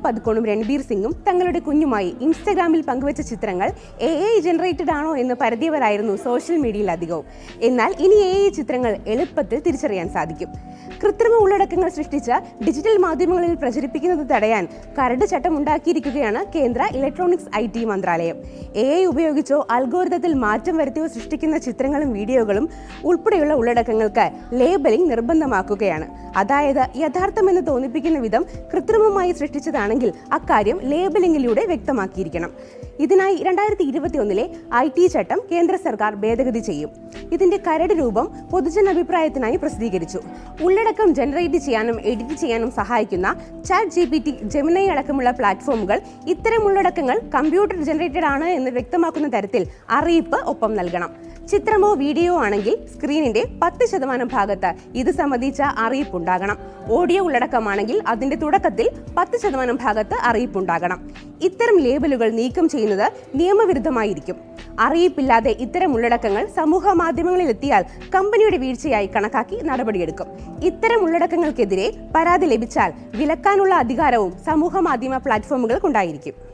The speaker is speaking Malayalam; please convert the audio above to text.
പദുക്കോണും രൺബീർ സിംഗും തങ്ങളുടെ കുഞ്ഞുമായി ഇൻസ്റ്റഗ്രാമിൽ പങ്കുവച്ച ചിത്രങ്ങൾ AI ജനറേറ്റഡ് ആണോ എന്ന് പരതിയവരായിരുന്നു സോഷ്യൽ മീഡിയയിൽ അധികവും. എന്നാൽ ഇനി AI ചിത്രങ്ങൾ എളുപ്പത്തിൽ തിരിച്ചറിയാൻ സാധിക്കും. കൃത്രിമ ഉള്ളടക്കങ്ങൾ സൃഷ്ടിച്ച ഡിജിറ്റൽ മാധ്യമങ്ങളിൽ പ്രചരിപ്പിക്കുന്നത് തടയാൻ കരട് ചട്ടം ഉണ്ടാക്കിയിരിക്കുകയാണ് കേന്ദ്ര ഇലക്ട്രോണിക്സ് IT മന്ത്രാലയം. AI ഉപയോഗിച്ചോ അൽഗോരിതത്തിൽ മാറ്റം വരുത്തിയോ സൃഷ്ടിക്കുന്ന ചിത്രങ്ങളും വീഡിയോകളും ഉൾപ്പെടെയുള്ള ഉള്ളടക്കങ്ങൾക്ക് ലേബലിംഗ് നിർബന്ധമാക്കുകയാണ്. അതായത് യഥാർത്ഥമെന്ന് തോന്നിപ്പിക്കുന്ന വിധം കൃത്രിമമായി സൃഷ്ടിച്ചതാണെങ്കിൽ അക്കാര്യം ലേബലിംഗിലൂടെ വ്യക്തമാക്കിയിരിക്കണം. ഇതിനായി 2021 IT ചട്ടം കേന്ദ്ര സർക്കാർ ഭേദഗതി ചെയ്യും. ഇതിന്റെ കരട് രൂപം പൊതുജനാഭിപ്രായത്തിനായി പ്രസിദ്ധീകരിച്ചു. ഉള്ളടക്കം ജനറേറ്റ് ചെയ്യാനും എഡിറ്റ് ചെയ്യാനും സഹായിക്കുന്ന ChatGPT, Gemini അടക്കമുള്ള പ്ലാറ്റ്ഫോമുകൾ ഇത്തരം ഉള്ളടക്കങ്ങൾ കമ്പ്യൂട്ടർ ജനറേറ്റഡ് ആണ് എന്ന് വ്യക്തമാക്കുന്ന തരത്തിൽ അറിയിപ്പ് ഒപ്പം നൽകണം. ചിത്രമോ വീഡിയോ ആണെങ്കിൽ സ്ക്രീനിന്റെ 10% ഭാഗത്ത് ഇത് സംബന്ധിച്ച അറിയിപ്പുണ്ടാകണം. ഓഡിയോ ഉള്ളടക്കമാണെങ്കിൽ അതിന്റെ തുടക്കത്തിൽ 10% ഭാഗത്ത് അറിയിപ്പുണ്ടാകണം. ഇത്തരം ലേബലുകൾ നീക്കം ചെയ്യുന്നത് നിയമവിരുദ്ധമായിരിക്കും. അറിയിപ്പില്ലാതെ ഇത്തരം ഉള്ളടക്കങ്ങൾ സമൂഹ മാധ്യമങ്ങളിൽ എത്തിയാൽ കമ്പനിയുടെ വീഴ്ചയായി കണക്കാക്കി നടപടിയെടുക്കും. ഇത്തരം ഉള്ളടക്കങ്ങൾക്കെതിരെ പരാതി ലഭിച്ചാൽ വിലക്കാനുള്ള അധികാരവും സമൂഹ മാധ്യമ പ്ലാറ്റ്ഫോമുകൾക്കുണ്ടായിരിക്കും.